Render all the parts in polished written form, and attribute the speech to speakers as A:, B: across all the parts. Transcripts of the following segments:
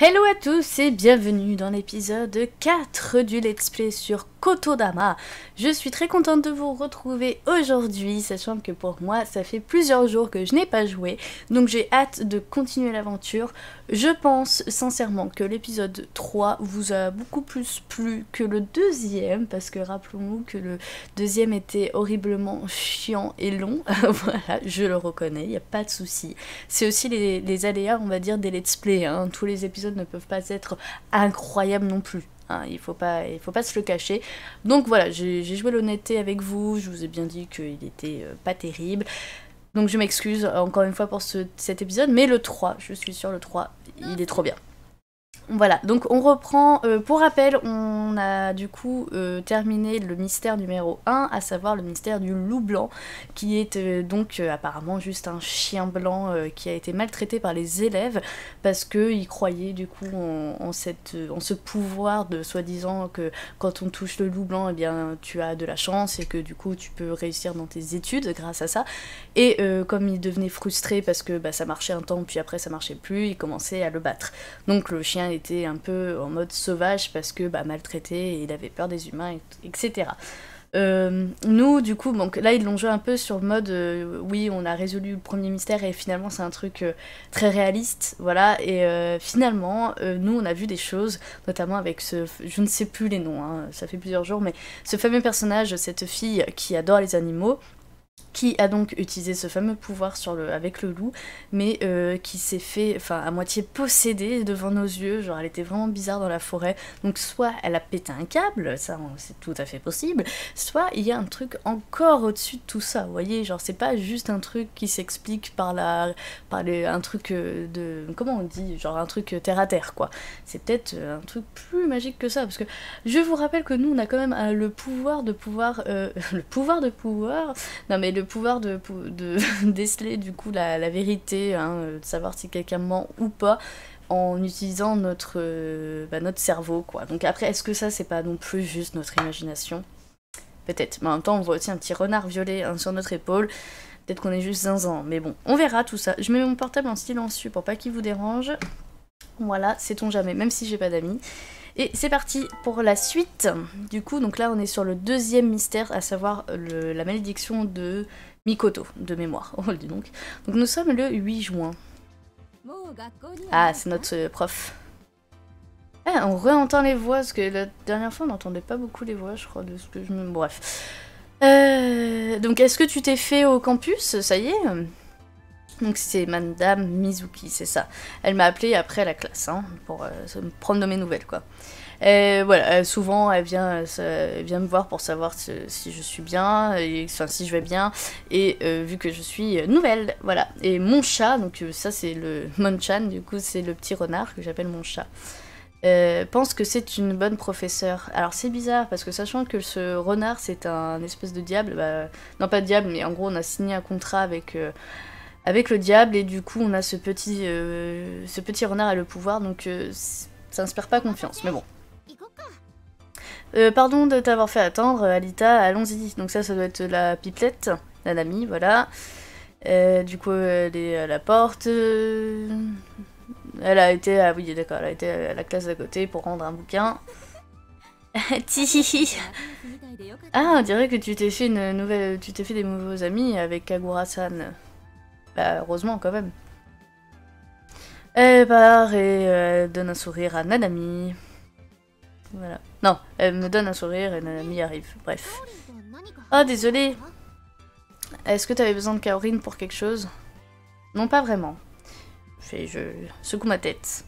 A: Hello à tous et bienvenue dans l'épisode 4 du Let's Play sur Kotodama. Je suis très contente de vous retrouver aujourd'hui, sachant que pour moi ça fait plusieurs jours que je n'ai pas joué, donc j'ai hâte de continuer l'aventure. Je pense sincèrement que l'épisode 3 vous a beaucoup plus plu que le deuxième, parce que rappelons-nous que le deuxième était horriblement chiant et long, voilà, je le reconnais, il n'y a pas de souci. C'est aussi les aléas, on va dire, des Let's Play, hein. Tous les épisodes ne peuvent pas être incroyables non plus. Hein, il faut pas se le cacher. Donc voilà, j'ai joué l'honnêteté avec vous, je vous ai bien dit qu'il était pas terrible. Donc je m'excuse encore une fois pour cet épisode, mais le 3, je suis sûre, le 3, il est trop bien. Voilà, donc on reprend, pour rappel, on a du coup terminé le mystère numéro 1, à savoir le mystère du loup blanc, qui est donc apparemment juste un chien blanc qui a été maltraité par les élèves, parce qu'ils croyaient du coup en ce pouvoir de soi-disant que quand on touche le loup blanc, eh bien tu as de la chance et que du coup tu peux réussir dans tes études grâce à ça. Et comme il devenait frustré parce que ça marchait un temps puis après ça marchait plus, il commençait à le battre. Donc le chien était un peu en mode sauvage parce que maltraité et il avait peur des humains, etc. Nous du coup, donc là ils l'ont joué un peu sur le mode oui on a résolu le premier mystère et finalement c'est un truc très réaliste, voilà, et finalement nous on a vu des choses, notamment avec je ne sais plus les noms, hein, ça fait plusieurs jours, mais ce fameux personnage, cette fille qui adore les animaux, qui a donc utilisé ce fameux pouvoir avec le loup, mais qui s'est fait, à moitié posséder devant nos yeux, genre elle était vraiment bizarre dans la forêt, donc soit elle a pété un câble, ça c'est tout à fait possible, soit il y a un truc encore au-dessus de tout ça, vous voyez, genre c'est pas juste un truc qui s'explique par un truc comment on dit, genre un truc terre à terre quoi, c'est peut-être un truc plus magique que ça, parce que je vous rappelle que nous on a quand même le pouvoir de pouvoir, non mais le pouvoir de déceler du coup la vérité, hein, de savoir si quelqu'un ment ou pas en utilisant notre cerveau quoi. Donc après est-ce que ça c'est pas non plus juste notre imagination? Peut-être, mais en même temps on voit aussi un petit renard violet sur notre épaule, peut-être qu'on est juste zinzin, mais bon, on verra tout ça. Je mets mon portable en silencieux pour pas qu'il vous dérange, voilà, sait-on jamais, même si j'ai pas d'amis. Et c'est parti pour la suite. Du coup, donc là on est sur le deuxième mystère, à savoir la malédiction de Mikoto, de mémoire. Oh, dis donc. Donc nous sommes le 8 juin. Ah, c'est notre prof. Ah, on réentend les voix, parce que la dernière fois on n'entendait pas beaucoup les voix, je crois, de ce que je me... Bref. Donc est-ce que tu t'es fait au campus? Ça y est? Donc c'est Madame Mizuki, c'est ça. Elle m'a appelé après la classe, hein, pour me prendre de mes nouvelles, quoi. Voilà, souvent elle vient me voir pour savoir si je suis bien, si je vais bien, et vu que je suis nouvelle, voilà. Et mon chat, donc ça c'est le Monchan, du coup c'est le petit renard que j'appelle mon chat. Pense que c'est une bonne professeure. Alors c'est bizarre parce que sachant que ce renard c'est un espèce de diable, non pas de diable mais en gros on a signé un contrat avec le diable et du coup on a ce petit renard a le pouvoir, donc ça inspire pas confiance, mais bon. Pardon de t'avoir fait attendre, Alita, allons-y. Donc ça doit être la pipelette, la Nami, voilà. Du coup elle est à la porte. Elle a été, ah oui d'accord, elle a été à la classe d'à côté pour rendre un bouquin. Tihihi. Ah, on dirait que tu t'es fait des nouveaux amis avec Kagura-san. Bah heureusement quand même. Elle part et elle donne un sourire à Nanami. Voilà. Non, elle me donne un sourire et Nanami arrive. Bref. Oh désolé. Est-ce que t'avais besoin de Kaorin pour quelque chose? Non, pas vraiment. Je secoue ma tête.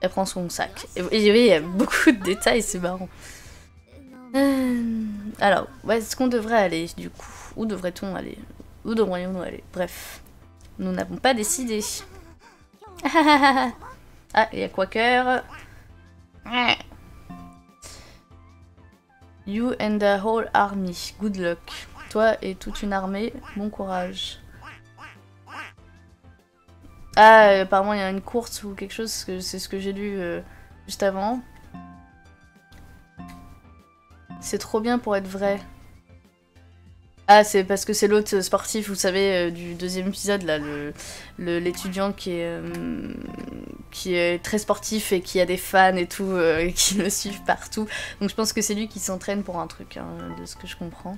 A: Elle prend son sac. Et oui, il y a beaucoup de détails, c'est marrant. Alors, où est-ce qu'on devrait aller du coup? Où devrait-on aller? Où devrions-nous aller? Bref. Nous n'avons pas décidé. Ah, il y a Quaker. You and the whole army. Good luck. Toi et toute une armée, bon courage. Ah, apparemment il y a une course ou quelque chose, c'est ce que j'ai lu juste avant. C'est trop bien pour être vrai. Ah, c'est parce que c'est l'autre sportif, vous savez, du deuxième épisode, là, l'étudiant qui qui est très sportif et qui a des fans et tout, qui le suivent partout. Donc je pense que c'est lui qui s'entraîne pour un truc, hein, de ce que je comprends.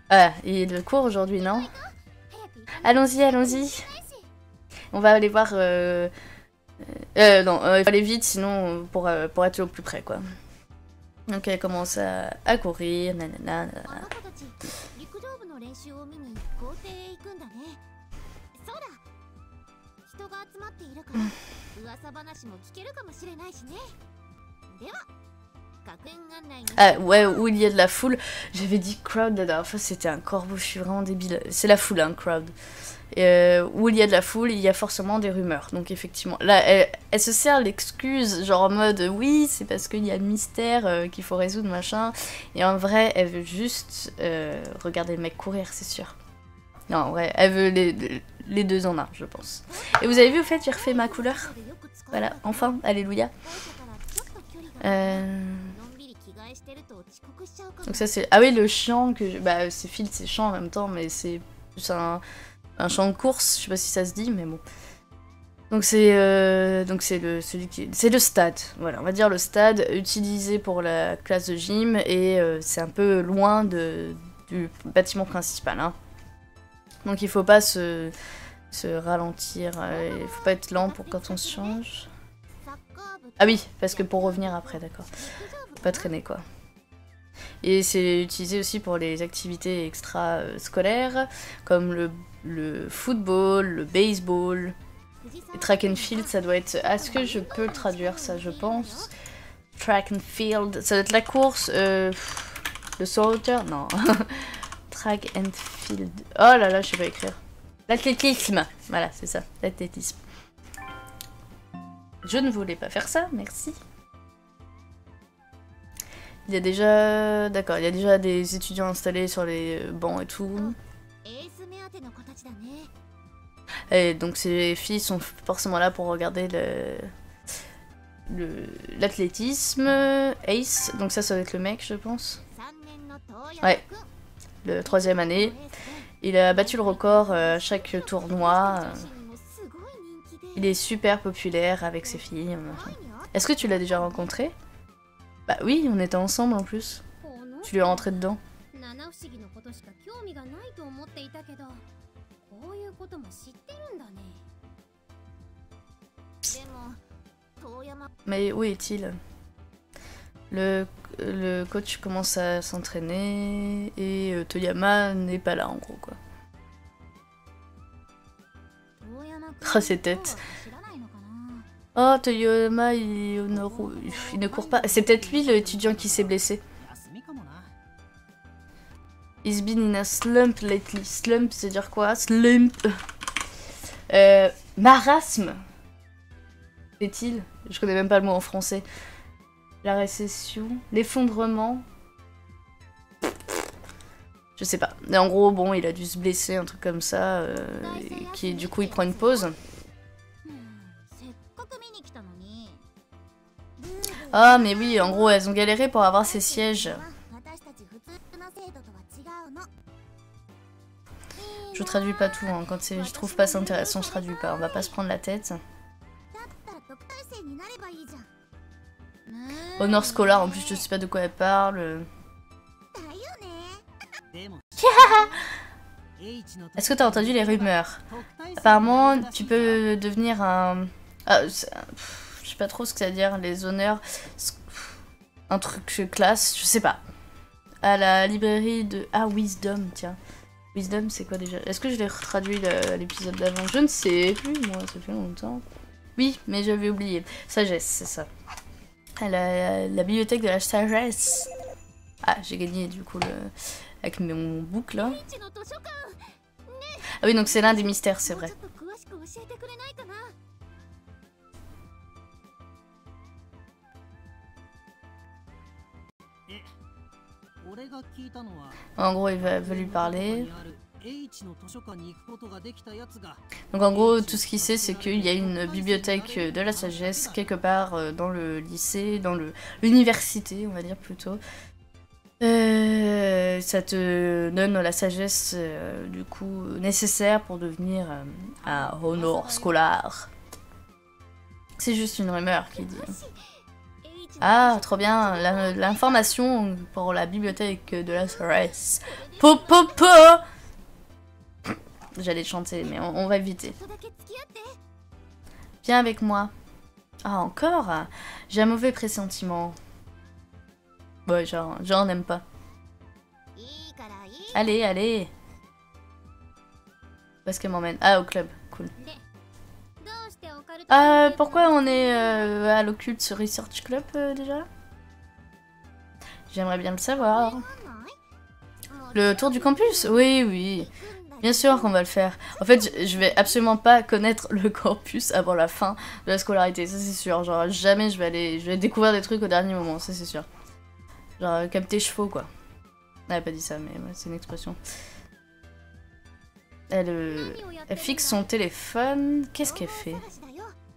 A: Ah, il est de cours aujourd'hui, non? Allons-y, allons-y. On va aller voir... non, il faut aller vite, sinon pour être au plus près, quoi. Donc elle commence à courir, nanana. Ah ouais, où il y a de la foule. J'avais dit crowd la dernière fois, c'était un corbeau, je suis vraiment débile. C'est la foule, hein, crowd. Où il y a de la foule, il y a forcément des rumeurs. Donc effectivement, là, elle se sert l'excuse, genre en mode oui, c'est parce qu'il y a le mystère qu'il faut résoudre, machin. Et en vrai, elle veut juste regarder le mec courir, c'est sûr. Non, en vrai, elle veut les deux en un, je pense. Et vous avez vu, au fait, j'ai refait ma couleur. Voilà, enfin, alléluia. Donc ça c'est... Ah oui, le chant que... Bah c'est Field, c'est chant en même temps, mais c'est un chant de course, je sais pas si ça se dit, mais bon. Donc c'est c'est le stade, voilà, on va dire le stade utilisé pour la classe de gym, et c'est un peu loin du bâtiment principal, hein. Donc il faut pas se ralentir, il faut pas être lent pour quand on se change. Ah oui, parce que pour revenir après, d'accord. Faut pas traîner, quoi. Et c'est utilisé aussi pour les activités extra-scolaires, comme le football, le baseball, et track and field, ça doit être... Est-ce que je peux traduire ça, je pense? Track and field, ça doit être la course, le saut en hauteur? Non. Track and field. Oh là là, je sais pas écrire. L'athlétisme, voilà, c'est ça, l'athlétisme. Je ne voulais pas faire ça, merci. Il y a déjà... D'accord, il y a déjà des étudiants installés sur les bancs et tout. Et donc ces filles sont forcément là pour regarder l'athlétisme. Ace, donc ça va être le mec, je pense. Ouais, le 3e année. Il a battu le record à chaque tournoi. Il est super populaire avec ses filles. Est-ce que tu l'as déjà rencontré? Bah oui, on était ensemble en plus. Tu lui es rentré dedans. Mais où est-il? Le coach commence à s'entraîner et Toyama n'est pas là en gros, quoi. Oh, ses têtes. Oh, Toyama, il ne court pas. C'est peut-être lui l'étudiant qui s'est blessé. He's been in a slump lately. Slump, c'est dire quoi? Slump. Marasme. Est-il? Je connais même pas le mot en français. La récession. L'effondrement. Je sais pas. Mais en gros, bon, il a dû se blesser, un truc comme ça. Du coup, il prend une pause. Ah, mais oui, en gros, elles ont galéré pour avoir ces sièges. Je traduis pas tout, hein. Quand je trouve pas ça intéressant, je traduis pas. On va pas se prendre la tête. Honneur scolaire, en plus, je sais pas de quoi elle parle. Est-ce que t'as entendu les rumeurs? Apparemment, tu peux devenir un... Ah, je sais pas trop ce que ça veut dire, les honneurs... Un truc classe, je sais pas. À la librairie de... Ah, Wisdom, tiens. Wisdom, c'est quoi déjà? Est-ce que je l'ai retraduit l'épisode d'avant? Je ne sais plus, moi, ça fait longtemps. Oui, mais j'avais oublié. Sagesse, c'est ça. À la bibliothèque de la sagesse. Ah, j'ai gagné, du coup, avec mon boucle, là. Ah oui, donc c'est l'un des mystères, c'est vrai. En gros, il va lui parler. Donc en gros, tout ce qu'il sait, c'est qu'il y a une bibliothèque de la sagesse quelque part dans le lycée, dans l'université, on va dire plutôt. Ça te donne la sagesse du coup nécessaire pour devenir un honneur scolaire. C'est juste une rumeur qui dit. Ah, trop bien, l'information pour la bibliothèque de la Soresse. Po po po. J'allais chanter, mais on va éviter. Viens avec moi. Ah, encore? J'ai un mauvais pressentiment. Ouais, genre n'aime pas. Allez, allez. Où est-ce qu'elle m'emmène? Ah, au club, cool. Pourquoi on est à l'Occult Research Club déjà? J'aimerais bien le savoir. Le tour du campus? Oui, oui. Bien sûr qu'on va le faire. En fait, je vais absolument pas connaître le campus avant la fin de la scolarité, ça c'est sûr. Genre, jamais je vais découvrir des trucs au dernier moment, ça c'est sûr. Genre, comme tes chevaux, quoi. Elle a pas dit ça, mais ouais, c'est une expression. Elle fixe son téléphone. Qu'est-ce qu'elle fait?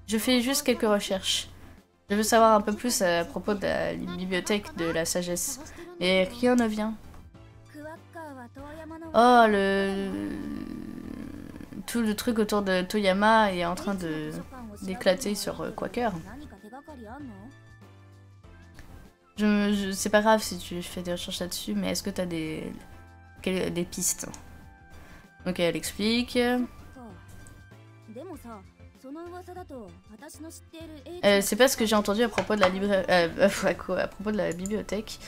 A: Je fais juste quelques recherches. Je veux savoir un peu plus à propos de la bibliothèque de la sagesse. Et rien ne vient. Oh, tout le truc autour de Toyama est en train d'éclater sur Quaker. C'est pas grave si tu fais des recherches là-dessus, mais est-ce que t'as des pistes? Ok, elle explique. C'est pas ce que j'ai entendu à propos de la à propos de la bibliothèque.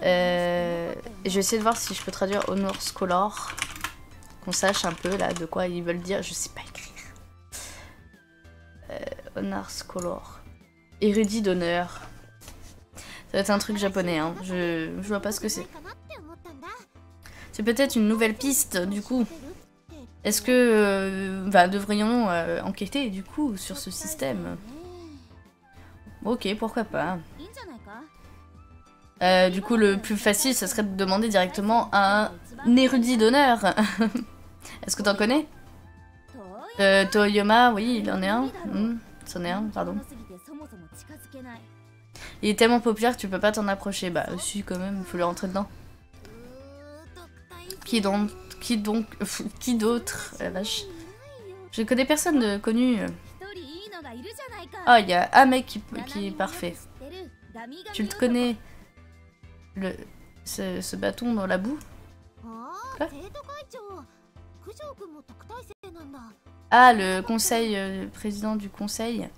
A: Je vais essayer de voir si je peux traduire Honor Scholar. Qu'on sache un peu là de quoi ils veulent dire. Je sais pas écrire. Honor Scholar. Érudit d'honneur. Ça va être un truc japonais, hein. Je vois pas ce que c'est. C'est peut-être une nouvelle piste du coup. Est-ce que devrions-nous enquêter du coup sur ce système? Ok, pourquoi pas. Du coup, le plus facile, ce serait de demander directement à un érudit d'honneur. Est-ce que t'en connais? Toyama, oui, il en est un. C'en est un, pardon. Il est tellement populaire que tu peux pas t'en approcher. Bah, si, quand même, il faut lui rentrer dedans. Qui d'autre? La vache. Je connais personne de connu. Ah, il y a un mec qui est parfait. Tu le connais? Ce bâton dans la boue? Quoi? Ah, le conseil, président du conseil.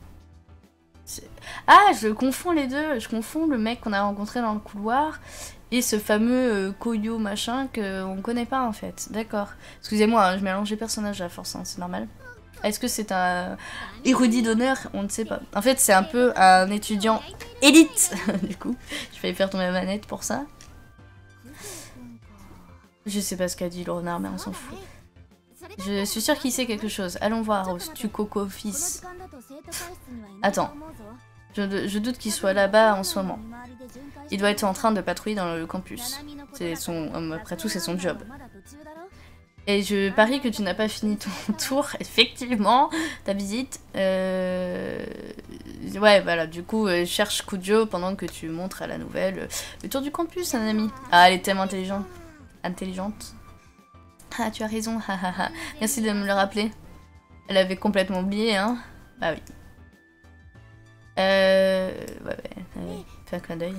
A: Ah, je confonds les deux. Je confonds le mec qu'on a rencontré dans le couloir et ce fameux Koyo machin qu'on connaît pas en fait. D'accord. Excusez-moi, hein, je mélange les personnages à force, hein, c'est normal. Est-ce que c'est un érudit d'honneur? On ne sait pas. En fait, c'est un peu un étudiant élite. Du coup, je vais faire tomber ma manette pour ça. Je sais pas ce qu'a dit le renard, mais on s'en fout. Je suis sûre qu'il sait quelque chose. Allons voir au Stukoko fils. Attends. Je doute qu'il soit là-bas en ce moment. Il doit être en train de patrouiller dans le campus. Après tout, c'est son job. Et je parie que tu n'as pas fini ton tour, effectivement, ta visite. Ouais, voilà, du coup, cherche Kujo pendant que tu montres à la nouvelle le tour du campus, un ami. Ah, elle est tellement intelligente. Ah, tu as raison, merci de me le rappeler. Elle avait complètement oublié, hein. Bah oui. Ouais, fais un clin d'œil.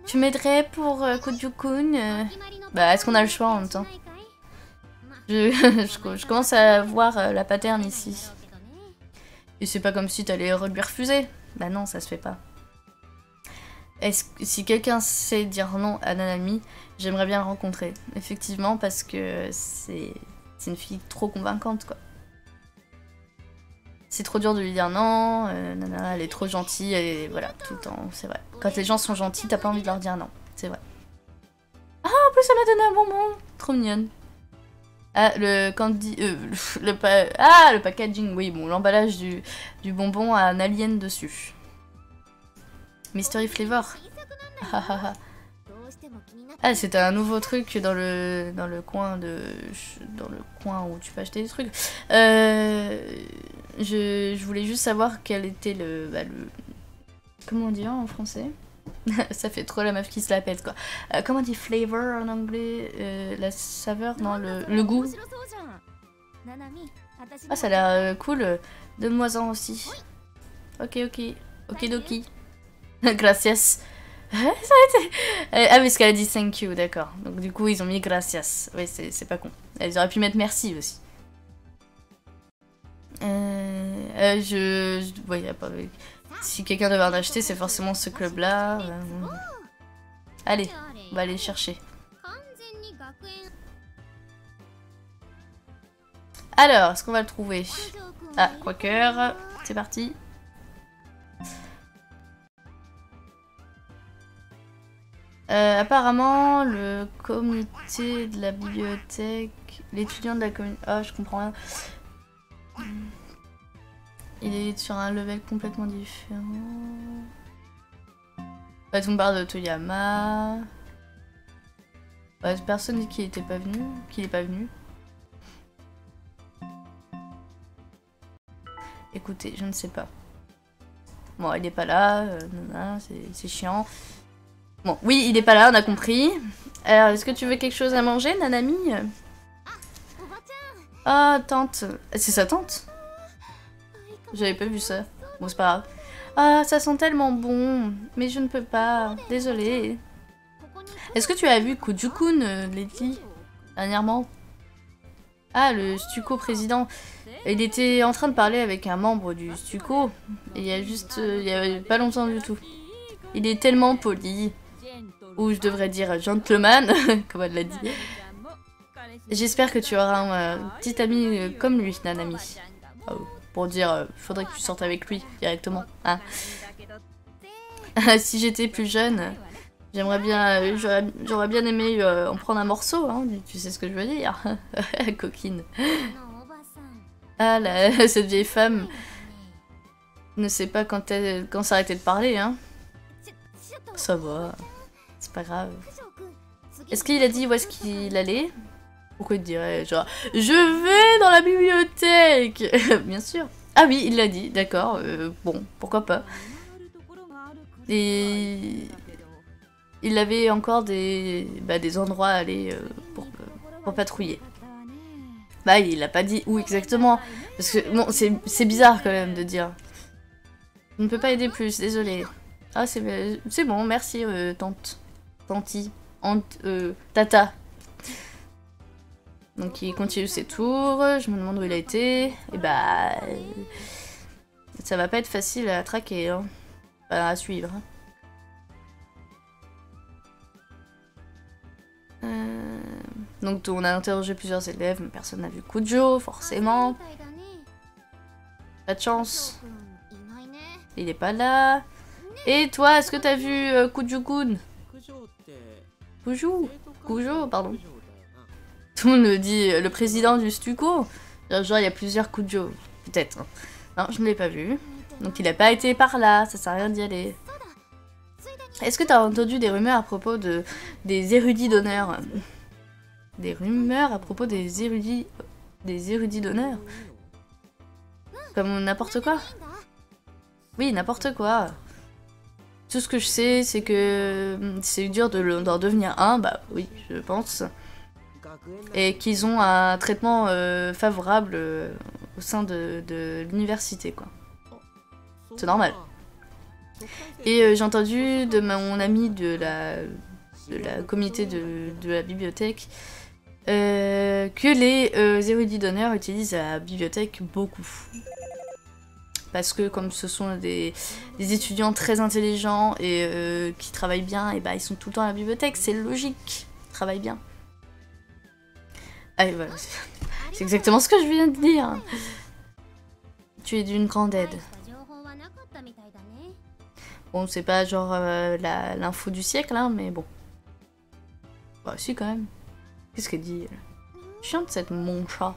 A: Tu m'aiderais pour Kujo-kun? Bah, est-ce qu'on a le choix en même temps? Je commence à voir la pattern ici. Et c'est pas comme si t'allais lui refuser. Bah non, ça se fait pas. Si quelqu'un sait dire non à Nanami, j'aimerais bien le rencontrer. Effectivement, parce que c'est une fille trop convaincante, quoi. C'est trop dur de lui dire non, elle est trop gentille, et voilà, tout le temps, c'est vrai. Quand les gens sont gentils, t'as pas envie de leur dire non, c'est vrai. Ah, en plus, elle m'a donné un bonbon. Trop mignonne. Ah, le candy... le packaging, oui, bon, l'emballage du bonbon a un alien dessus. Mystery Flavor. Ah, c'était un nouveau truc dans le coin où tu peux acheter des trucs. Je voulais juste savoir quel était le comment on dit en français? Ça fait trop la meuf qui se la pète, quoi. Comment on dit flavor en anglais? La saveur? Non, le goût. Ah, ça a l'air cool. Donne-moi-en aussi. Ok, ok. Okidoki. Gracias. Ça a été... Ah, parce qu'elle a dit thank you, d'accord. Donc du coup, ils ont mis gracias. Oui, c'est pas con. Ils auraient pu mettre merci aussi. Ouais, y a pas... Si quelqu'un devait en acheter, c'est forcément ce club-là. Allez, on va aller chercher. Alors, est-ce qu'on va le trouver? Ah, Quaker, c'est parti. Apparemment, le comité de la bibliothèque, l'étudiant de la communauté... Ah, je comprends rien. Il est sur un level complètement différent. En fait, on parle de Toyama. Personne dit qu'il était pas venu, qu'il est pas venu. Écoutez, je ne sais pas. Bon, il est pas là, c'est chiant. Bon, oui, il est pas là, on a compris. Alors, est-ce que tu veux quelque chose à manger, Nanami? Ah, tante. C'est sa tante? J'avais pas vu ça. Bon, c'est pas grave. Ah, ça sent tellement bon. Mais je ne peux pas. Désolée. Est-ce que tu as vu Kujukun, Letty, dernièrement? Ah, le Stuco président. Il était en train de parler avec un membre du Stuco. Et il y a juste... il y a pas longtemps du tout. Il est tellement poli. Ou je devrais dire gentleman, comme elle l'a dit. J'espère que tu auras un petit ami comme lui, Nanami. Pour dire, faudrait que tu sortes avec lui directement. Hein. Si j'étais plus jeune, j'aimerais bien, j'aurais bien aimé en prendre un morceau. Hein, tu sais ce que je veux dire. Coquine. Ah, cette vieille femme ne sait pas quand s'arrêter de parler. Hein. Ça va. C'est pas grave. Est-ce qu'il a dit où est-ce qu'il allait? Pourquoi il dirait genre je vais dans la bibliothèque? Bien sûr. Ah oui, il l'a dit, d'accord. Bon, pourquoi pas. Et il avait encore des endroits à aller pour patrouiller. Bah, il a pas dit où exactement. Parce que, bon, c'est bizarre quand même de dire. Je ne peux pas aider plus, désolé. Ah, c'est bon, merci, tante. Tanti. Tata. Donc il continue ses tours, je me demande où il a été, et bah... ça va pas être facile à traquer, hein. Enfin, à suivre. Donc on a interrogé plusieurs élèves, mais personne n'a vu Kujo, forcément. Pas de chance. Il est pas là. Et toi, est-ce que t'as vu Kujo-kun? Kujo, pardon. Tout le monde me dit le président du Stuco. Genre, il y a plusieurs Kujo. Peut-être. Hein. Non, je ne l'ai pas vu. Donc, il n'a pas été par là. Ça sert à rien d'y aller. Est-ce que tu as entendu des rumeurs à propos des érudits d'honneur? Des rumeurs à propos des érudits d'honneur? Comme n'importe quoi? Oui, n'importe quoi. Tout ce que je sais, c'est que c'est dur d'en devenir un. Bah oui, je pense. Et qu'ils ont un traitement favorable au sein de l'université, quoi. C'est normal. Et j'ai entendu de mon ami de la communauté de la bibliothèque que les érudits d'honneur utilisent la bibliothèque beaucoup. Parce que comme ce sont des étudiants très intelligents et qui travaillent bien, et bah ils sont tout le temps à la bibliothèque, c'est logique, ils travaillent bien. Ah, voilà. C'est exactement ce que je viens de dire. Tu es d'une grande aide. Bon, c'est pas genre l'info du siècle, hein, mais bon. Bah, si, quand même. Qu'est-ce qu'elle dit, elle? Chiante, cette mon chat.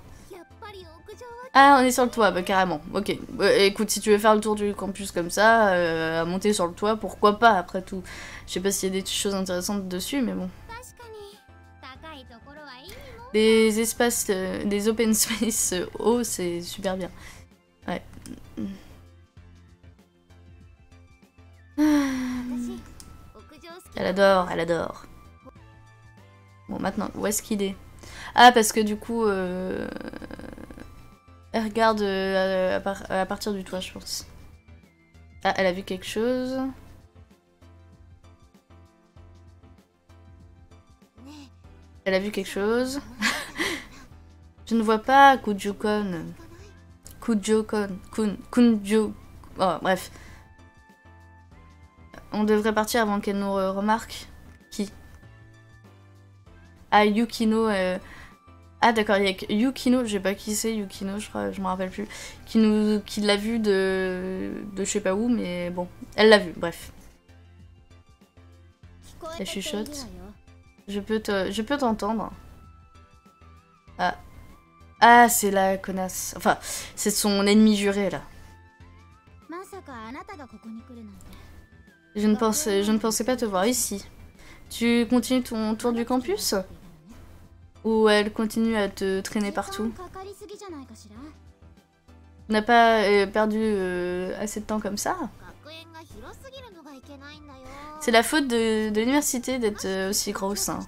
A: Ah, on est sur le toit, bah carrément. Ok. Écoute, si tu veux faire le tour du campus comme ça, à monter sur le toit, pourquoi pas, après tout. Je sais pas s'il y a des choses intéressantes dessus, mais bon. Les espaces, des open space hauts, c'est super bien. Ouais. Elle adore, elle adore. Bon, maintenant, où est-ce qu'il est? Ah, parce que du coup... Elle regarde à partir du toit, je pense. Ah, elle a vu quelque chose. Elle a vu quelque chose. Je ne vois pas Kujo-kun. Kujo-kun. Kunjo. Oh, bref. On devrait partir avant qu'elle nous remarque. Qui? Ah, Yukino. Ah, d'accord, il y a Yukino. Je sais pas qui c'est, Yukino, je crois, je me rappelle plus. Qui l'a vu de je sais pas où, mais bon. Elle l'a vu, bref. Elle chuchote. Je peux t'entendre. Ah. Ah, c'est la connasse. Enfin, c'est son ennemi juré, là. Je ne pensais pas te voir ici. Tu continues ton tour du campus? Ou elle continue à te traîner partout? Tu n'as pas perdu assez de temps comme ça? C'est la faute de l'université d'être aussi grosse. Hein.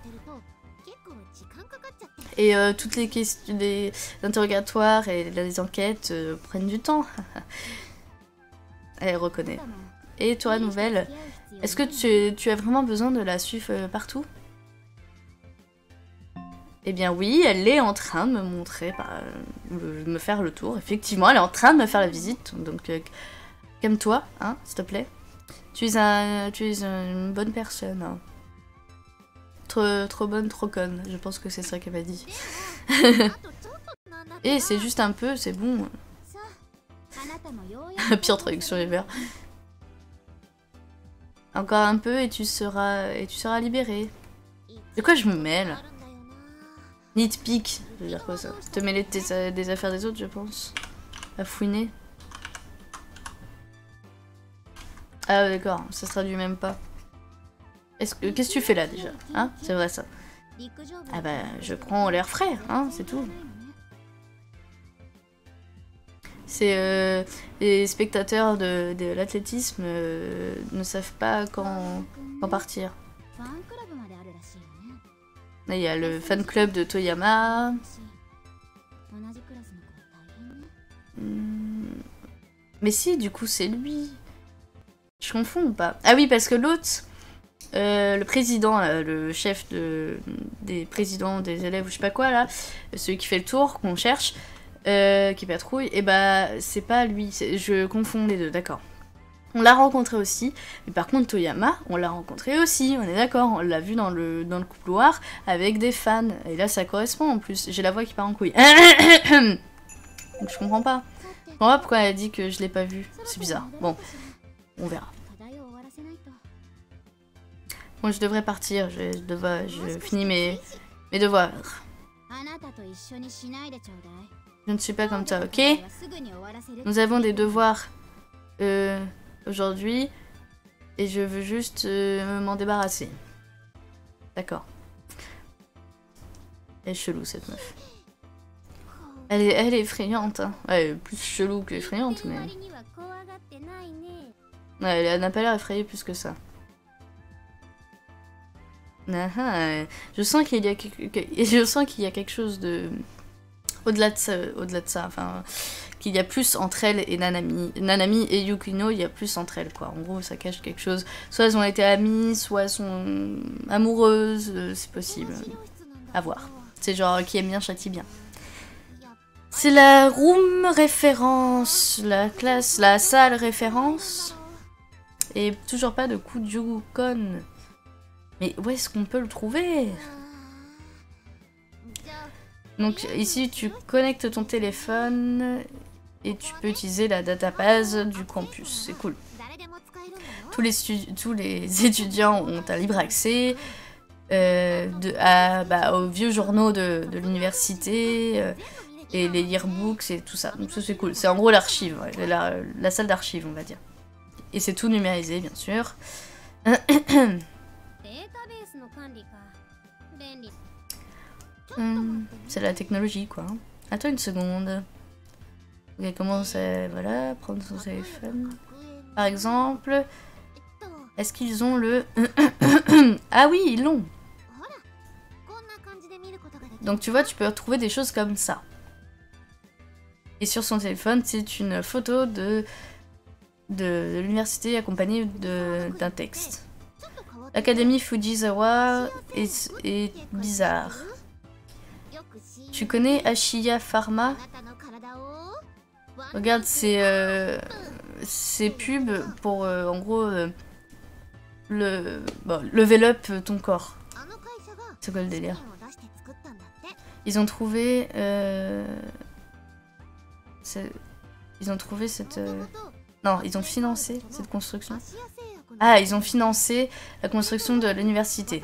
A: Et toutes les questions, les interrogatoires et les enquêtes prennent du temps. Elle reconnaît. Et toi, nouvelle, est-ce que tu as vraiment besoin de la suivre partout? Eh bien oui, elle est en train de me montrer, me faire le tour. Effectivement, elle est en train de me faire la visite. Donc, calme-toi, hein, s'il te plaît. Tu es une bonne personne. Hein. Trop bonne, trop conne. Je pense que c'est ça qu'elle m'a dit. Et c'est juste un peu, c'est bon. Pire traduction ever. Encore un peu et tu seras libéré. De quoi je me mêle? Nitpick, je veux dire quoi ça? Te mêler des affaires des autres, je pense. À fouiner. Ah d'accord, ça se traduit même pas. Qu'est-ce que tu fais là déjà? Hein? C'est vrai ça. Ah bah je prends l'air frais, hein, c'est tout. C'est les spectateurs de l'athlétisme ne savent pas quand partir. Là il y a le fan club de Toyama. Mais si, du coup c'est lui. Je confonds ou pas? Ah oui, parce que l'autre, le président, le chef des présidents des élèves ou je sais pas quoi là, celui qui fait le tour, qu'on cherche, qui patrouille, et bah c'est pas lui, je confonds les deux, d'accord. On l'a rencontré aussi, mais par contre Toyama, on l'a rencontré aussi, on est d'accord, on l'a vu dans le couloir avec des fans, et là ça correspond en plus, j'ai la voix qui part en couille. Donc je comprends pas. Je comprends pas pourquoi elle a dit que je l'ai pas vu, c'est bizarre, bon. On verra. Bon, je devrais partir. Je finis mes devoirs. Je ne suis pas comme toi, ok? Nous avons des devoirs aujourd'hui. Et je veux juste m'en débarrasser. D'accord. Elle est chelou, cette meuf. Elle est effrayante. Hein. Elle est plus chelou que effrayante, mais... Ouais, elle n'a pas l'air effrayée plus que ça. Je sens qu'il y a quelque chose de au-delà de ça, enfin qu'il y a plus entre elle et Nanami et Yukino, il y a plus entre elles quoi. En gros, ça cache quelque chose. Soit elles ont été amies, soit elles sont amoureuses, c'est possible. À voir. C'est genre qui aime bien châtie bien. C'est la room référence, la classe, la salle référence. Et toujours pas de Kujo-kun. Mais où est-ce qu'on peut le trouver? Donc ici tu connectes ton téléphone et tu peux utiliser la database du campus. C'est cool. Tous les étudiants ont un libre accès aux vieux journaux de l'université et les yearbooks et tout ça. Donc ça c'est cool. C'est en gros l'archive, ouais, la salle d'archives on va dire. Et c'est tout numérisé, bien sûr. C'est la technologie, quoi. Attends une seconde. Ok, comment ça... Voilà, prendre son téléphone. Par exemple... Est-ce qu'ils ont le... Ah oui, ils l'ont. Donc tu vois, tu peux retrouver des choses comme ça. Et sur son téléphone, c'est une photo de l'université accompagnée d'un texte. L'Académie Fujisawa est bizarre. Tu connais Ashiya Pharma? Regarde, c'est pub pour, en gros, level up ton corps. C'est quoi le délire? Ils ont trouvé... Ils ont trouvé cette... Non, ils ont financé cette construction. Ah, ils ont financé la construction de l'université.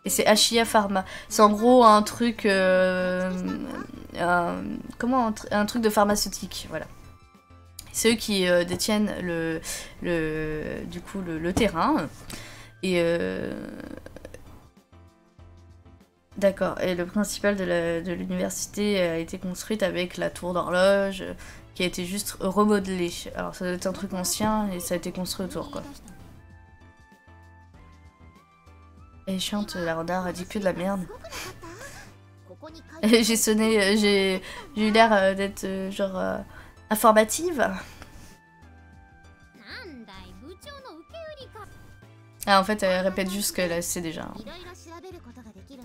A: Et c'est Ashiya Pharma. C'est en gros un truc... un truc de pharmaceutique, voilà. C'est eux qui détiennent du coup, le terrain. Et... D'accord. Et le principal de l'université a été construite avec la tour d'horloge, qui a été juste remodelée. Alors ça doit être un truc ancien et ça a été construit autour, quoi. Et chiante, la radar a dit que de la merde. J'ai sonné, j'ai eu l'air d'être genre informative. Ah, en fait, elle répète juste ce qu'elle sait déjà.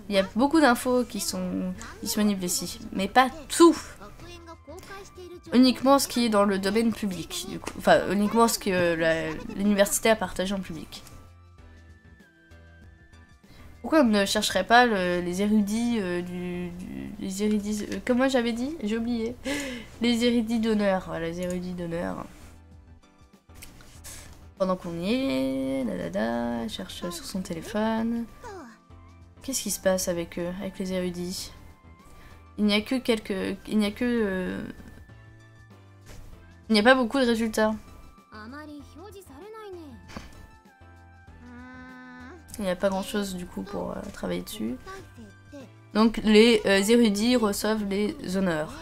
A: Il y a beaucoup d'infos qui sont disponibles ici, mais pas tout. Uniquement ce qui est dans le domaine public, du coup. Enfin, uniquement ce que l'université a partagé en public. Pourquoi on ne chercherait pas les érudits les érudits... comment j'avais dit? J'ai oublié. Les érudits d'honneur. Voilà, les érudits d'honneur. Pendant qu'on y est... elle cherche sur son téléphone. Qu'est-ce qui se passe avec eux, avec les érudits? Il n'y a que quelques... Il n'y a que... Il n'y a pas beaucoup de résultats. Il n'y a pas grand chose du coup pour travailler dessus. Donc les érudits reçoivent les honneurs.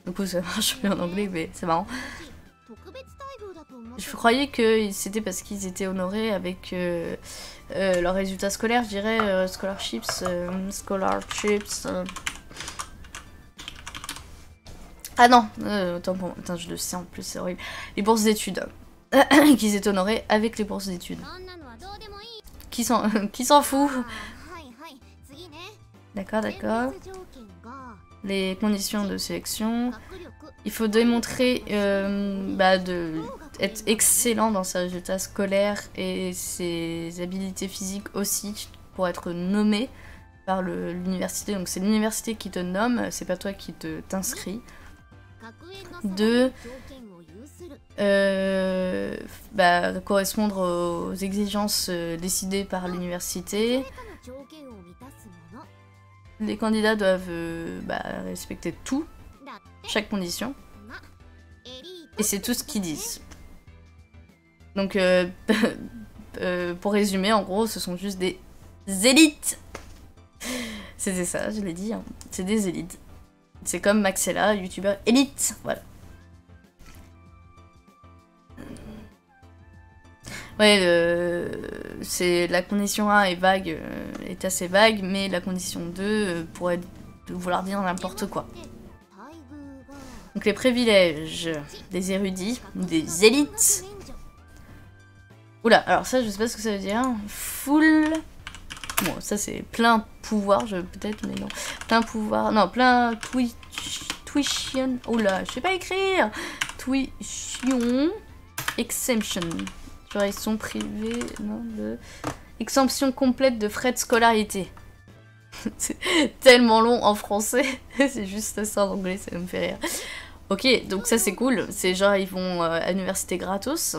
A: Du coup ça marche mieux en anglais mais c'est marrant. Je croyais que c'était parce qu'ils étaient honorés avec leurs résultats scolaires, je dirais scholarships. Ah non, autant pour moi. Putain, je le sais en plus, c'est horrible. Les bourses d'études. Qu'ils étaient honorés avec les bourses d'études. Qui s'en fout? D'accord, d'accord. Les conditions de sélection. Il faut démontrer être excellent dans ses résultats scolaires et ses habilités physiques aussi pour être nommé par l'université. Donc c'est l'université qui te nomme, c'est pas toi qui t'inscris. 2. Correspondre aux exigences décidées par l'université. Les candidats doivent respecter tout, chaque condition. Et c'est tout ce qu'ils disent. Donc, pour résumer, en gros, ce sont juste des élites. C'était ça, je l'ai dit. Hein. C'est des élites. C'est comme Maxella, youtubeur élite. Voilà. Ouais, c'est la condition 1 est vague, est assez vague, mais la condition 2 pourrait vouloir dire n'importe quoi. Donc les privilèges des érudits, des élites. Oula, alors ça je sais pas ce que ça veut dire. Full... Bon, ça c'est plein pouvoir, peut-être, mais non. Plein pouvoir, non, plein tuition... Oula, je sais pas écrire. Tuition... Exemption. Genre ils sont privés, non, de... Exemption complète de frais de scolarité. C'est tellement long en français. C'est juste ça en anglais, ça me fait rire. Ok, donc ça c'est cool. C'est genre ils vont à l'université gratos.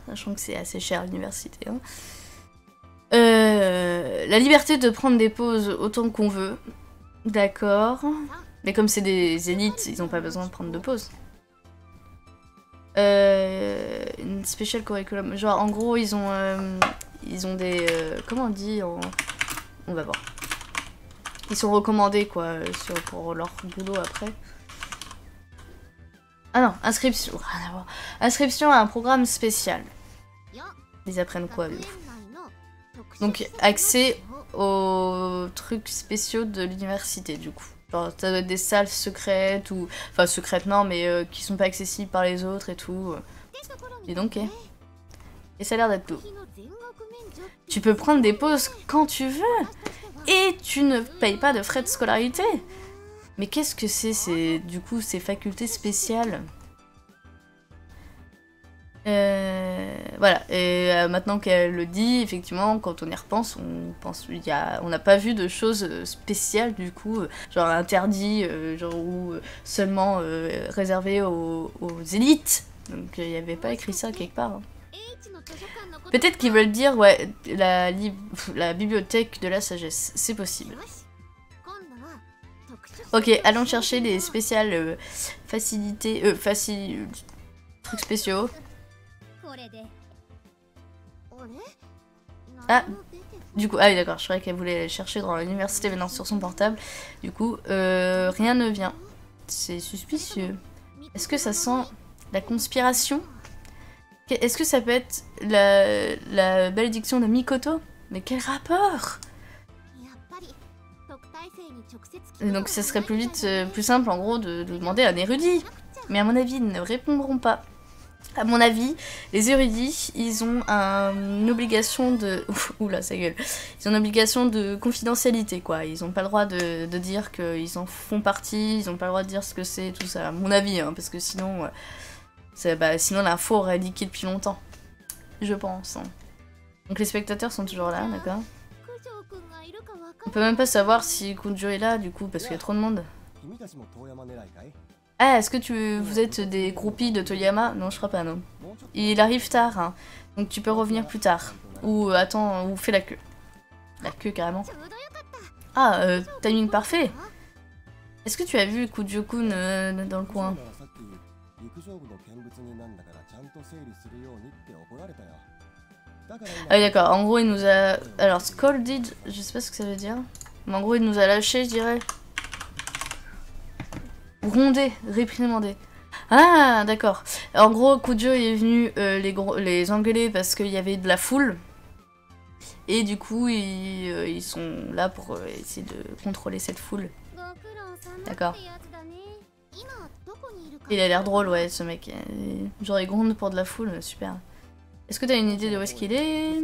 A: Sachant que c'est assez cher l'université. Hein. La liberté de prendre des pauses autant qu'on veut. D'accord. Mais comme c'est des élites, ils n'ont pas besoin de prendre de pauses. Une spécial curriculum. Genre en gros ils ont des... comment on dit on va voir. Ils sont recommandés quoi pour leur boulot après. Ah non, inscription. Rien à voir. Inscription à un programme spécial. Ils apprennent quoi, eux? Donc accès aux trucs spéciaux de l'université du coup. Genre, ça doit être des salles secrètes ou... Enfin, secrètes non, mais qui sont pas accessibles par les autres et tout. Et donc, et ça a l'air d'être tout. Tu peux prendre des pauses quand tu veux. Et tu ne payes pas de frais de scolarité. Mais qu'est-ce que c'est, du coup, ces facultés spéciales? Voilà, et maintenant qu'elle le dit, effectivement, quand on y repense, on n'a pas vu de choses spéciales du coup, genre interdit, genre ou seulement réservé aux élites. Donc il n'y avait pas écrit ça quelque part. Hein. Peut-être qu'ils veulent dire, ouais, la bibliothèque de la sagesse, c'est possible. Ok, allons chercher les spéciales facilités, trucs spéciaux. Ah, du coup, ah oui d'accord, je croyais qu'elle voulait aller chercher dans l'université maintenant sur son portable. Du coup, rien ne vient. C'est suspicieux. Est-ce que ça sent la conspiration? Est-ce que ça peut être la malédiction de Mikoto? Mais quel rapport? Et donc ça serait plus vite, plus simple en gros de demander à un érudit. Mais à mon avis, ils ne répondront pas. À mon avis, les érudits, ils ont une obligation de... Oula, ça gueule. Ils ont une obligation de confidentialité, quoi. Ils n'ont pas le droit de dire qu'ils en font partie, ils n'ont pas le droit de dire ce que c'est, tout ça. À mon avis, hein, parce que sinon... sinon l'info aurait leaké depuis longtemps. Je pense. Hein. Donc les spectateurs sont toujours là, d'accord. On peut même pas savoir si Kujo est là, du coup, parce qu'il y a trop de monde. Ah, est-ce que vous êtes des groupies de Toyama? Non, je crois pas, non. Il arrive tard, hein. Donc tu peux revenir plus tard. Ou attends, ou fais la queue. La queue, carrément. Ah, timing parfait. Est-ce que tu as vu Kujo-kun dans le coin? Ah oui, d'accord. En gros, il nous a... Alors, scolded, je sais pas ce que ça veut dire. Mais en gros, il nous a lâché, je dirais. Grondé, réprimandé. Ah, d'accord. En gros, Kujo est venu les engueuler parce qu'il y avait de la foule. Et du coup, ils sont là pour essayer de contrôler cette foule. D'accord. Il a l'air drôle, ouais, ce mec. Genre, il gronde pour de la foule, super. Est-ce que t'as une idée de où est-ce qu'il est?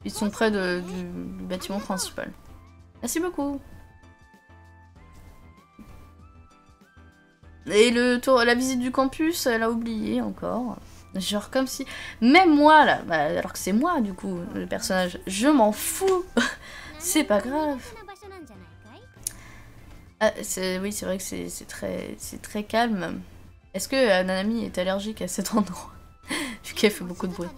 A: Ils sont près du bâtiment principal. Merci beaucoup. Et la visite du campus, elle a oublié encore. Genre comme si... Même moi, là, alors que c'est moi, du coup, le personnage, je m'en fous. C'est pas grave. Ah, oui, c'est vrai que c'est très calme. Est-ce que Nanami est allergique à cet endroit? Vu qu'elle fait beaucoup de bruit.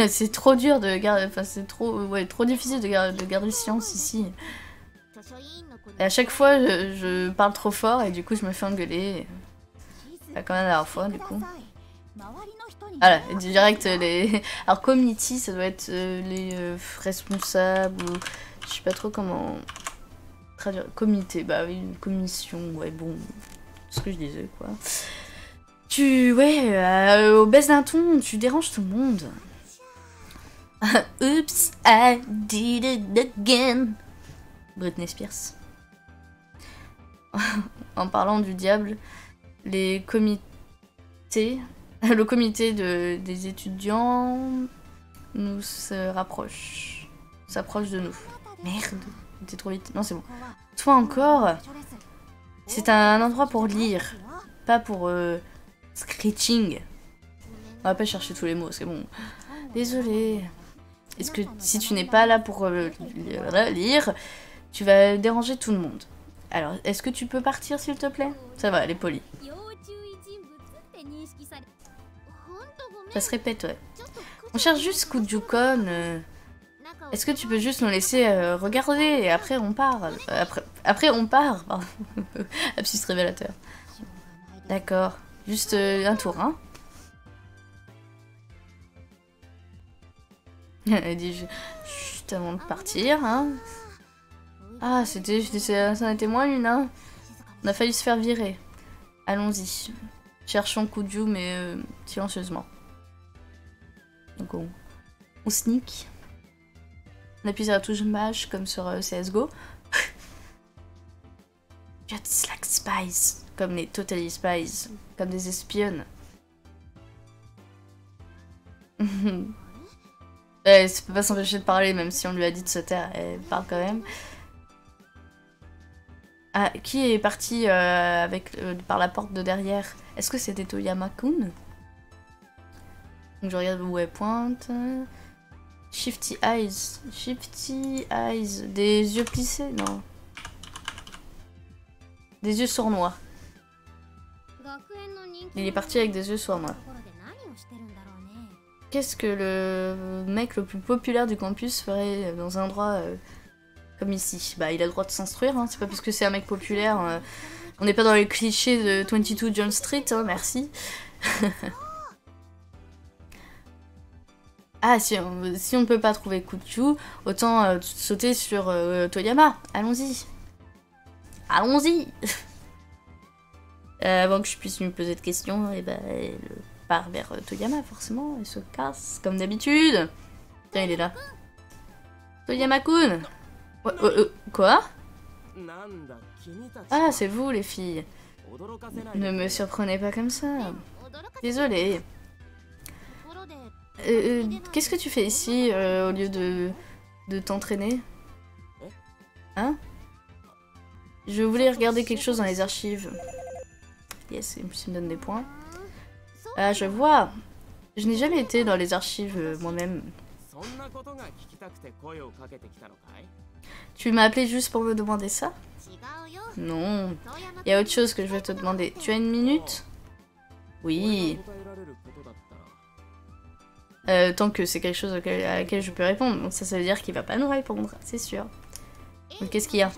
A: C'est trop dur de garder... Enfin, c'est trop difficile de garder le silence ici. Et à chaque fois, je parle trop fort et du coup, je me fais engueuler. Pas comme la dernière fois, du coup. Voilà, direct, les... Alors, committee, ça doit être les responsables ou... Je sais pas trop comment... traduire. Comité, bah oui, une commission, ouais, bon... Ce que je disais, quoi. Au baisse d'un ton, tu déranges tout le monde. Oops, I did it again. Britney Spears. En parlant du diable, les comités, le comité des étudiants s'approche de nous. Merde, c'était trop vite. Non, c'est bon. Toi encore, c'est un endroit pour lire, pas pour scratching. On va pas chercher tous les mots, c'est bon. Désolée. Est-ce que si tu n'es pas là pour lire, tu vas déranger tout le monde. Alors, est-ce que tu peux partir, s'il te plaît? Ça va, elle est polie. Ça se répète, ouais. On cherche juste Kujo-kun. Est-ce que tu peux juste nous laisser regarder et après on part? Après on part, pardon. Lapsus révélateur. D'accord. Juste un tour, hein. Elle dit juste avant de partir, hein. Ah, ça en était moins une, hein. On a failli se faire virer. Allons-y. Cherchons Kujo, mais silencieusement. Donc on sneak. On appuie sur la touche MASH comme sur CSGO. Just like spies, comme les Totally Spies, comme des espionnes. Elle peut pas s'empêcher de parler, même si on lui a dit de se taire, elle parle quand même. Ah, qui est parti par la porte de derrière? Est-ce que c'était Toyama-kun? Donc je regarde où elle pointe. Shifty Eyes. Shifty Eyes. Des yeux plissés? Non. Des yeux sournois. Il est parti avec des yeux sournois. Qu'est-ce que le mec le plus populaire du campus ferait dans un endroit comme ici? Bah il a le droit de s'instruire, hein. C'est pas parce que c'est un mec populaire. On n'est pas dans les clichés de 22 John Street, hein, merci. Ah, si on ne peut pas trouver Kuchu, autant sauter sur Toyama. Allons-y. Allons-y. Avant que je puisse lui poser de questions, et ben, elle part vers Toyama, forcément. Elle se casse, comme d'habitude. Tiens, il est là. Toyama-kun. Quoi? Ah, c'est vous, les filles. Ne me surprenez pas comme ça. Désolée. Qu'est-ce que tu fais ici, au lieu de t'entraîner? Hein? Je voulais regarder quelque chose dans les archives. Yes, il me donne des points. Ah, je vois. Je n'ai jamais été dans les archives moi-même. Tu m'as appelé juste pour me demander ça? Non. Il y a autre chose que je vais te demander. Tu as une minute? Oui. Tant que c'est quelque chose à laquelle je peux répondre. Donc ça veut dire qu'il va pas nous répondre, c'est sûr. Donc qu'est-ce qu'il y a?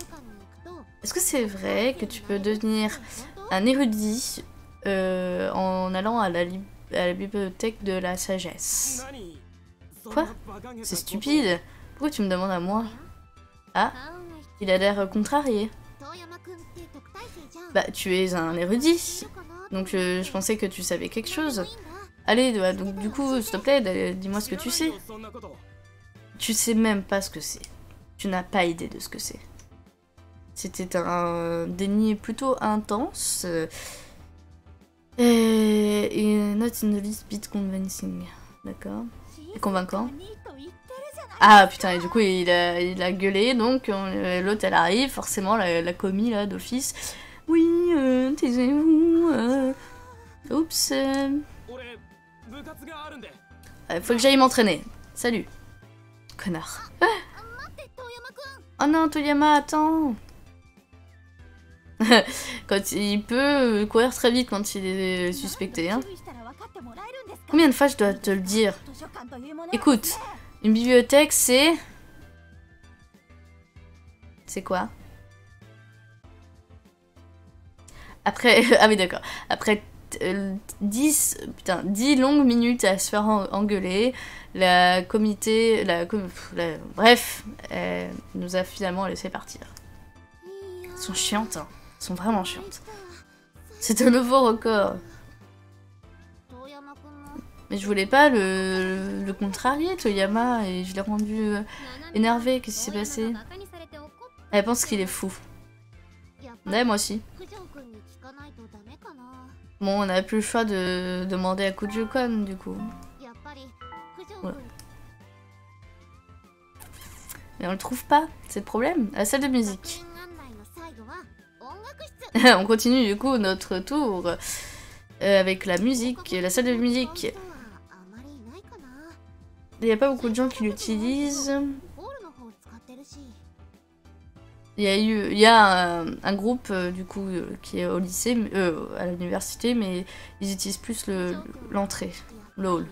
A: Est-ce que c'est vrai que tu peux devenir un érudit en allant à la bibliothèque de la sagesse? Quoi? C'est stupide. Pourquoi tu me demandes à moi? Ah, il a l'air contrarié. Bah, tu es un érudit. Donc je pensais que tu savais quelque chose. Allez, donc du coup, s'il te plaît, dis-moi ce que tu sais. Tu sais même pas ce que c'est. Tu n'as pas idée de ce que c'est. C'était un déni plutôt intense. Et not in the least bit convincing. D'accord. Et convaincant. Ah putain, et du coup il a gueulé, donc l'autre elle arrive, forcément la commis là d'office. Oui, taisez-vous. Oups. Faut que j'aille m'entraîner. Salut. Connard. Oh non, Toyama, attends. Quand il peut courir très vite quand il est suspecté, hein. Combien de fois je dois te le dire? Écoute, une bibliothèque c'est... C'est quoi? Après... Ah oui d'accord. Après 10 longues minutes à se faire engueuler, la comité... bref, elle nous a finalement laissé partir. Elles sont chiantes, hein. Elles sont vraiment chiantes. C'est un nouveau record. Mais je voulais pas le contrarier, Toyama, et je l'ai rendu énervé. Qu'est-ce qui s'est passé? Elle pense qu'il est fou. Ouais, moi aussi. Bon, on n'a plus le choix de demander à Kuju-kun, du coup. Voilà. Mais on le trouve pas, c'est le problème. À la salle de musique. On continue du coup notre tour avec la musique, la salle de musique. Il n'y a pas beaucoup de gens qui l'utilisent. Il y a un groupe du coup qui est au lycée, à l'université, mais ils utilisent plus l'entrée, le hall.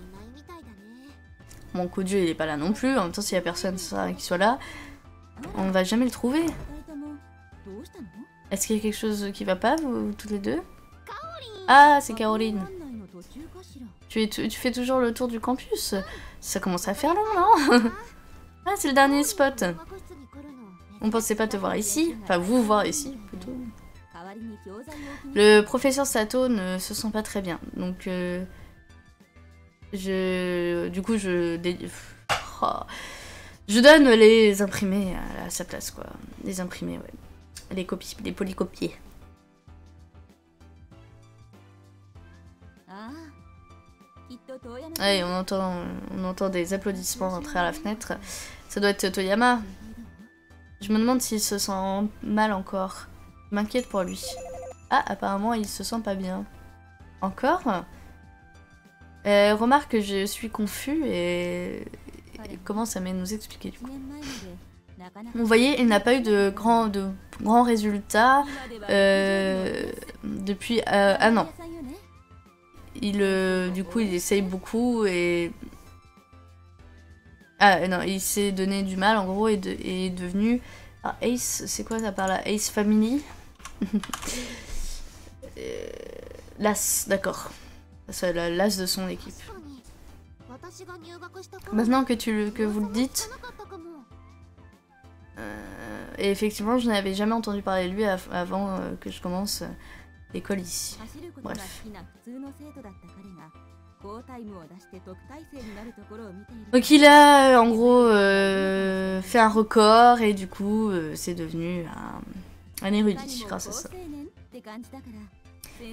A: Mon coup de jeu il est pas là non plus, en même temps s'il y a personne qui soit là, on ne va jamais le trouver. Est-ce qu'il y a quelque chose qui va pas, vous toutes les deux? Ah, c'est Caroline. Tu fais toujours le tour du campus. Ça commence à faire long, non? Ah, c'est le dernier spot. On pensait pas te voir ici. Enfin, vous voir ici, plutôt. Le professeur Sato ne se sent pas très bien. Donc, du coup, Je donne les imprimés à sa place, quoi. Les imprimés, ouais. Les copies, les polycopiés. Allez, on entend des applaudissements entrer à la fenêtre. Ça doit être Toyama. Je me demande s'il se sent mal encore. Je m'inquiète pour lui. Ah, apparemment, il se sent pas bien. Encore remarque que je suis confus et commence à nous expliquer du coup. Vous voyez, il n'a pas eu de grands résultats depuis un an. Du coup, il essaye beaucoup et... Ah non, il s'est donné du mal en gros et est devenu... Ah, Ace, c'est quoi ça par là? Ace Family. L'as, d'accord. C'est l'as de son équipe. Maintenant que vous le dites... et effectivement, je n'avais jamais entendu parler de lui avant que je commence l'école ici. Bref. Donc il a en gros fait un record et du coup c'est devenu un érudit grâce à ça.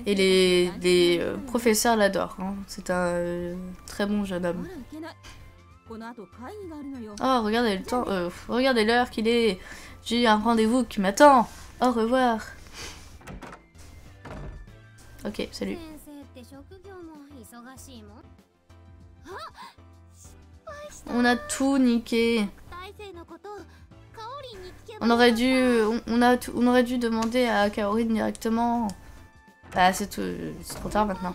A: Et les professeurs l'adorent, hein. C'est un très bon jeune homme. Oh, regardez le temps, regardez l'heure qu'il est. J'ai un rendez-vous qui m'attend. Au revoir. Ok, salut. On a tout niqué. On aurait dû demander à Kaori directement. Bah c'est trop tard maintenant.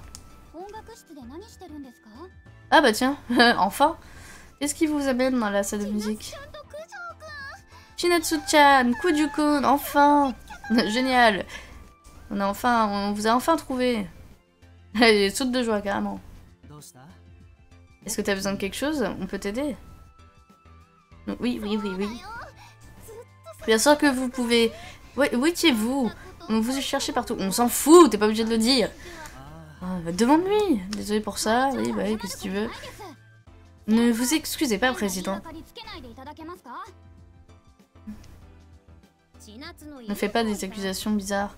A: Ah bah tiens, enfin. Qu'est-ce qui vous amène dans la salle de musique? Shinatsu-chan, Kuju-kun, enfin. Génial. On vous a enfin trouvé. Elle saute de joie carrément. Est-ce que t'as besoin de quelque chose? On peut t'aider? Oui. Bien sûr que vous pouvez. Oui, où étiez-vous? On vous cherchez partout. On s'en fout, t'es pas obligé de le dire. Demande-lui. Désolé pour ça. Oui, bah oui, qu'est-ce que tu veux? Ne vous excusez pas, président. Ne fais pas des accusations bizarres.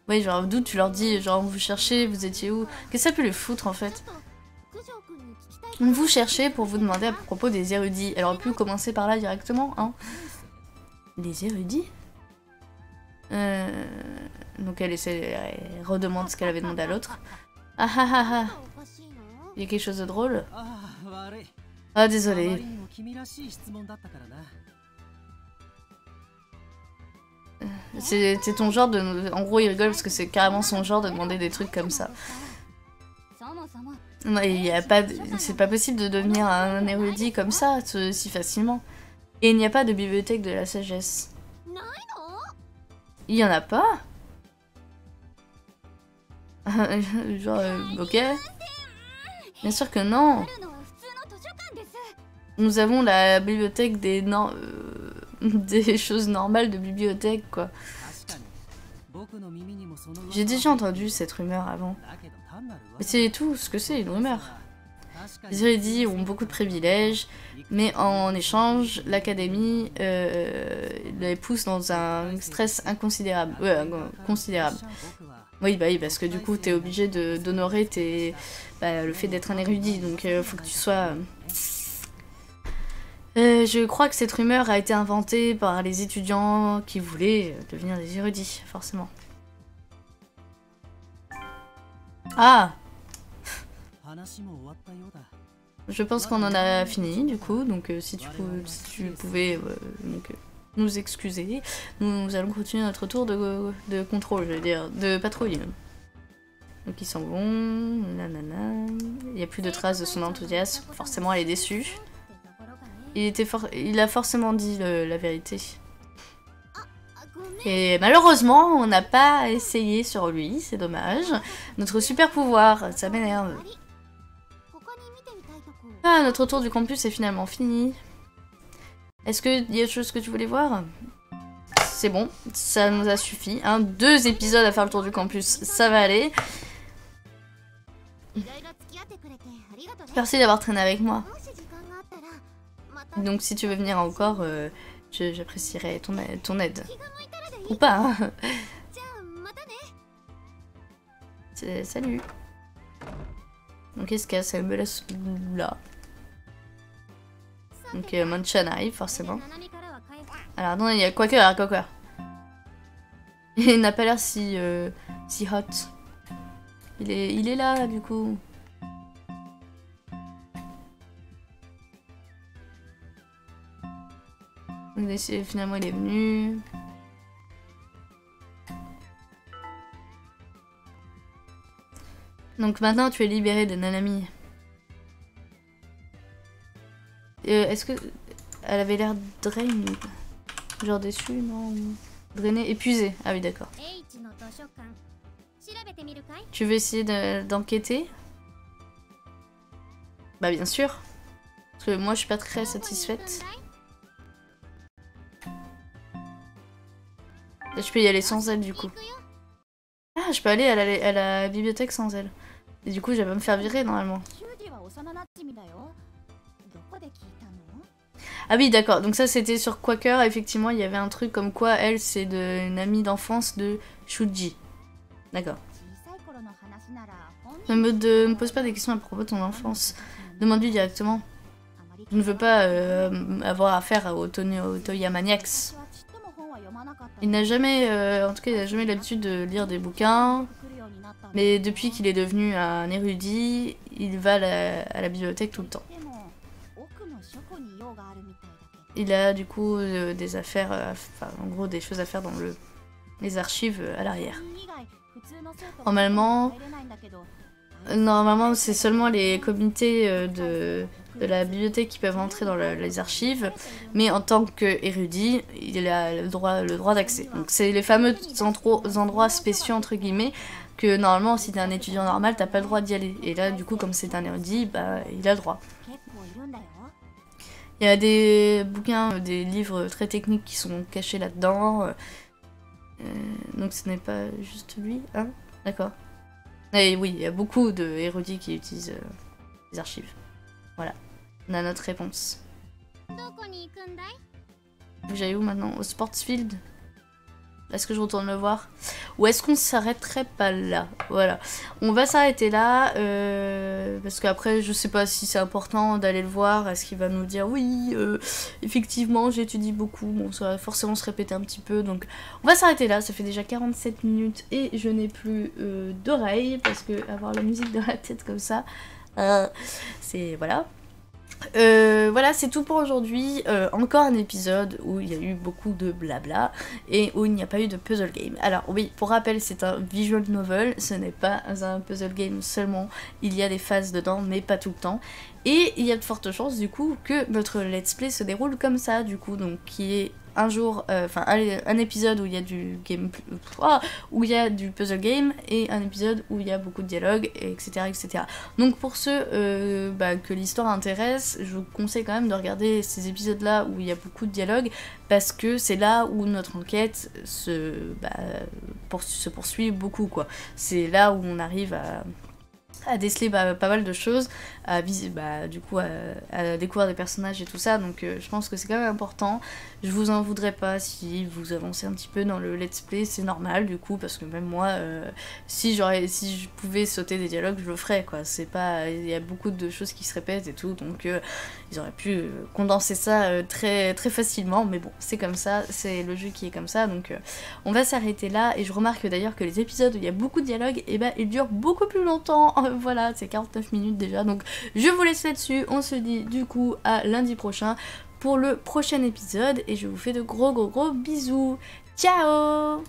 A: Oui, genre, d'où tu leur dis, genre, vous cherchez, vous étiez où? Qu'est-ce que ça peut le foutre, en fait? Vous cherchez pour vous demander à propos des érudits. Elle aurait pu commencer par là directement, hein? Les érudits? Donc elle redemande ce qu'elle avait demandé à l'autre. Ah ah ah ah. Il y a quelque chose de drôle? Ah, désolé. C'est ton genre de... En gros, il rigole parce que c'est carrément son genre de demander des trucs comme ça. Non, il y a pas... C'est pas possible de devenir un érudit comme ça, si facilement. Et il n'y a pas de bibliothèque de la sagesse. Il y en a pas? Genre, ok. Bien sûr que non. Nous avons la bibliothèque des choses normales de bibliothèque, quoi. J'ai déjà entendu cette rumeur avant. Mais c'est tout ce que c'est, une rumeur. Les érudits ont beaucoup de privilèges, mais en échange, l'académie les pousse dans un stress inconsidérable. Considérable. Oui, bah oui, parce que du coup, t'es obligé d'honorer le fait d'être un érudit, donc faut que tu sois... je crois que cette rumeur a été inventée par les étudiants qui voulaient devenir des érudits, forcément. Ah! Je pense qu'on en a fini, du coup, donc si tu pouvais nous excuser, nous allons continuer notre tour de contrôle, je veux dire, de patrouille. Donc ils s'en vont, nanana. Il n'y a plus de traces de son enthousiasme, forcément elle est déçue. Il a forcément dit la vérité. Et malheureusement, on n'a pas essayé sur lui, c'est dommage. Notre super pouvoir, ça m'énerve. Ah, notre tour du campus est finalement fini. Est-ce qu'il y a autre chose que tu voulais voir? C'est bon, ça nous a suffi. 2 épisodes à faire le tour du campus, ça va aller. Merci d'avoir traîné avec moi. Donc si tu veux venir encore, j'apprécierais ton aide. Ou pas, hein. Salut. Donc qu'est-ce qu'il y a? Ça me laisse là. Donc Monchan arrive forcément. Alors non, il y a Quaker. Il n'a pas l'air si hot. Il est là du coup. Finalement il est venu. Donc maintenant tu es libéré de Nanami. Est-ce que elle avait l'air drainée, genre déçue, non? Drainée, épuisée. Ah oui d'accord. Tu veux essayer d'enquêter? Bah bien sûr. Parce que moi je suis pas très satisfaite. Je peux y aller sans elle du coup. Ah, je peux aller à la bibliothèque sans elle. Et du coup, je vais pas me faire virer normalement. Ah oui, d'accord. Donc ça, c'était sur Quaker. Effectivement, il y avait un truc comme quoi elle, c'est une amie d'enfance de Shuji. D'accord. Ne me pose pas des questions à propos de ton enfance. Demande-lui directement. Je ne veux pas avoir affaire au Toyamaniacs. Il n'a jamais, en tout cas, il n'a jamais l'habitude de lire des bouquins. Mais depuis qu'il est devenu un érudit, il va à la bibliothèque tout le temps. Il a du coup des affaires, en gros des choses à faire dans les archives à l'arrière. Normalement, c'est seulement les comités de la bibliothèque qui peuvent entrer dans les archives, mais en tant qu'érudit, il a le droit d'accès. Donc c'est les fameux endroits spéciaux entre guillemets que normalement si t'es un étudiant normal t'as pas le droit d'y aller. Et là du coup comme c'est un érudit, bah il a le droit. Il y a des bouquins, des livres très techniques qui sont cachés là-dedans. Donc ce n'est pas juste lui, hein? D'accord. Et oui, il y a beaucoup d'érudits qui utilisent les archives. Voilà, on a notre réponse. J'aille où maintenant? Au Sportsfield? Est-ce que je retourne le voir? Ou est-ce qu'on s'arrêterait pas là? Voilà. On va s'arrêter là. Parce qu'après, je sais pas si c'est important d'aller le voir. Est-ce qu'il va nous dire oui, effectivement, j'étudie beaucoup. Bon, ça va forcément se répéter un petit peu. Donc, on va s'arrêter là. Ça fait déjà 47 minutes et je n'ai plus d'oreilles. Parce que avoir la musique dans la tête comme ça, c'est... Voilà. Voilà, c'est tout pour aujourd'hui. Encore un épisode où il y a eu beaucoup de blabla et où il n'y a pas eu de puzzle game. Alors oui, pour rappel, c'est un visual novel, ce n'est pas un puzzle game seulement. Il y a des phases dedans, mais pas tout le temps. Et il y a de fortes chances du coup que notre let's play se déroule comme ça, du coup, donc qui est un jour, enfin un épisode où il y a du où il y a du puzzle game et un épisode où il y a beaucoup de dialogue, etc. etc. Donc pour ceux que l'histoire intéresse, je vous conseille quand même de regarder ces épisodes là où il y a beaucoup de dialogue parce que c'est là où notre enquête se poursuit beaucoup quoi. C'est là où on arrive à déceler pas mal de choses, à découvrir des personnages et tout ça, donc je pense que c'est quand même important. Je vous en voudrais pas si vous avancez un petit peu dans le let's play, c'est normal du coup, parce que même moi, si je pouvais sauter des dialogues, je le ferais quoi. C'est pas, il y a beaucoup de choses qui se répètent et tout, donc ils auraient pu condenser ça très, très facilement, mais bon, c'est comme ça, c'est le jeu qui est comme ça, donc on va s'arrêter là, et je remarque d'ailleurs que les épisodes où il y a beaucoup de dialogues, et ils durent beaucoup plus longtemps. Voilà, c'est 49 minutes déjà, donc je vous laisse là-dessus. On se dit du coup à lundi prochain pour le prochain épisode et je vous fais de gros bisous. Ciao!